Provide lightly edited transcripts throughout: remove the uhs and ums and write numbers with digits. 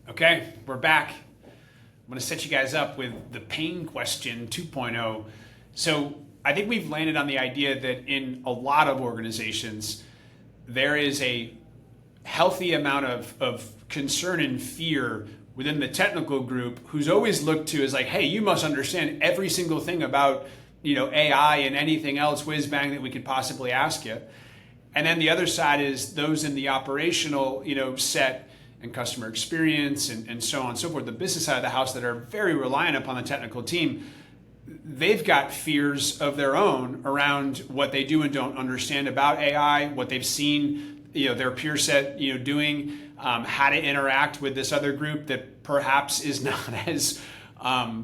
Okay, we're back. I'm going to set you guys up with the pain question 2.0. So I think we've landed on the idea that in a lot of organizations, there is a healthy amount of concern and fear within the technical group who's always looked to as like, hey, you must understand every single thing about AI and anything else whiz bang that we could possibly ask you. And then the other side is those in the operational, set and customer experience and so on and so forth, the business side of the house that are very reliant upon the technical team. They've got fears of their own around what they do and don't understand about AI, what they've seen, their peer set, doing, how to interact with this other group that perhaps is not as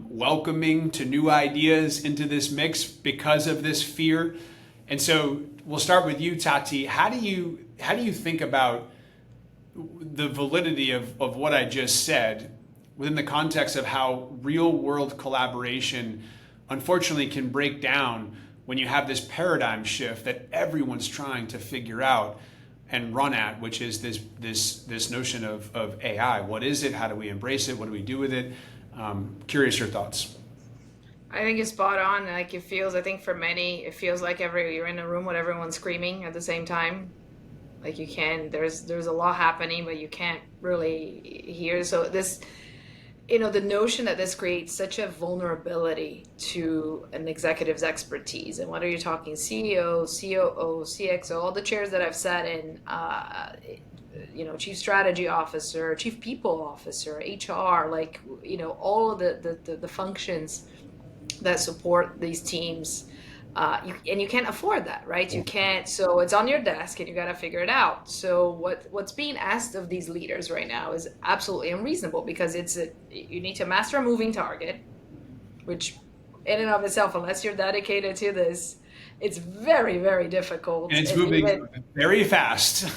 welcoming to new ideas into this mix because of this fear. And so we'll start with you, Tati. How do you think about the validity of what I just said within the context of how real world collaboration unfortunately can break down when you have this paradigm shift that everyone's trying to figure out and run at, which is this notion of AI. What is it? How do we embrace it? What do we do with it? Curious your thoughts. I think it's spot on. Like I think for many, it feels like you're in a room with everyone screaming at the same time. Like there's a lot happening, but you can't really hear. So the notion that this creates such a vulnerability to an executive's expertise, and whether you're talking CEO, COO, CXO, all the chairs that I've sat in, chief strategy officer, chief people officer, HR, all of the functions that support these teams. You can't afford that, right? You can't. So it's on your desk, and you got to figure it out. So what's being asked of these leaders right now is absolutely unreasonable, because you need to master a moving target, which in and of itself, unless you're dedicated to this, it's very, very difficult. And it's moving very fast.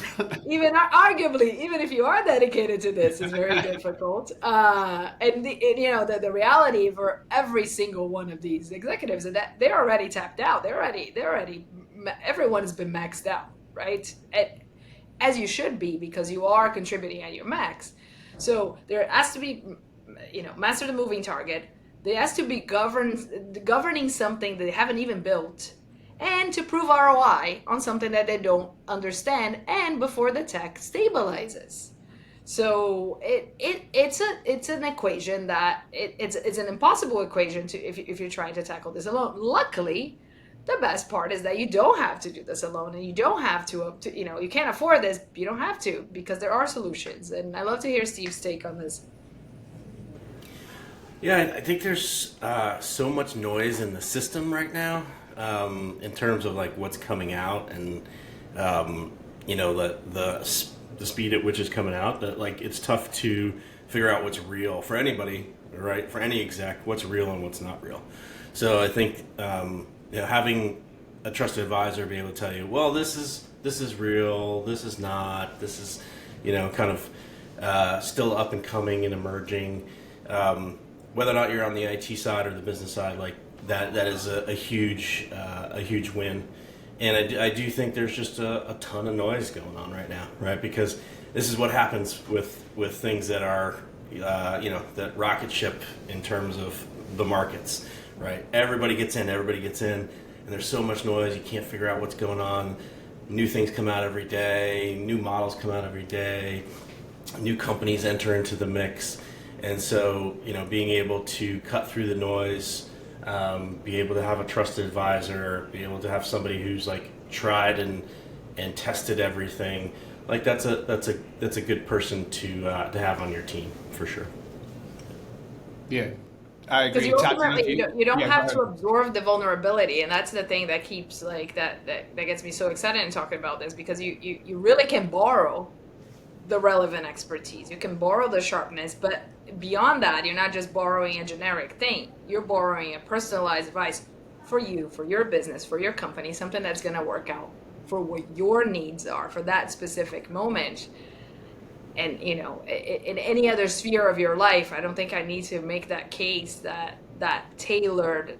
Even if you are dedicated to this, it's very difficult. The reality for every single one of these executives is that they're already tapped out. Everyone has been maxed out, right? As you should be, because you are contributing at your max. So there has to be, master the moving target. There has to be governing something that they haven't even built, and to prove ROI on something that they don't understand, and before the tech stabilizes. So it's an equation that it's an impossible equation to if you're trying to tackle this alone. Luckily, the best part is that you don't have to do this alone, and you don't have to you can't afford this. You don't have to, because there are solutions. And I love to hear Steve's take on this. Yeah, I think there's so much noise in the system right now, in terms of like what's coming out, and the speed at which it's coming out, that like it's tough to figure out what's real for anybody, right? For any exec, what's real and what's not real. So I think having a trusted advisor be able to tell you, well, this is real, this is not, this is kind of still up and coming and emerging. Whether or not you're on the IT side or the business side, like that is a huge win. And I do think there's just a ton of noise going on right now, right? Because this is what happens with things that are, that rocket ship in terms of the markets, right? Everybody gets in, and there's so much noise, you can't figure out what's going on. New things come out every day, new models come out every day, new companies enter into the mix. And so, being able to cut through the noise, be able to have a trusted advisor, be able to have somebody who's like tried and tested everything, like that's a good person to have on your team for sure. Yeah, I agree. Because you don't have to absorb the vulnerability, and that's the thing that keeps that gets me so excited in talking about this, because you really can borrow the relevant expertise. You can borrow the sharpness, but beyond that, you're not just borrowing a generic thing. You're borrowing a personalized advice for you, for your business, for your company, something that's going to work out for what your needs are for that specific moment. And, in any other sphere of your life, I don't think I need to make that case that tailored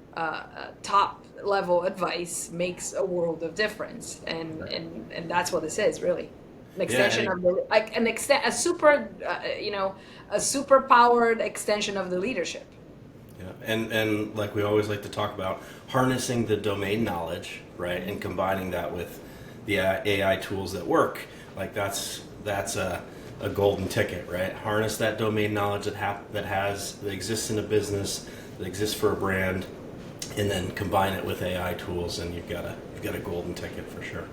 top level advice makes a world of difference. And that's what this is, really. an extension Yeah, of the like an extent a super a super powered extension of the leadership. Yeah, and like we always like to talk about, harnessing the domain knowledge, right, and combining that with the AI tools that work. Like that's a golden ticket, right? Harness that domain knowledge that exists in a business, that exists for a brand, and then combine it with AI tools, and you've got a golden ticket for sure.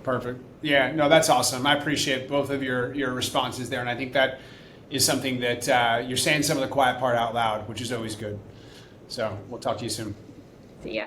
Perfect. Yeah, no, that's awesome. I appreciate both of your responses there, and I think that is something that you're saying some of the quiet part out loud, which is always good. So we'll talk to you soon. So yeah.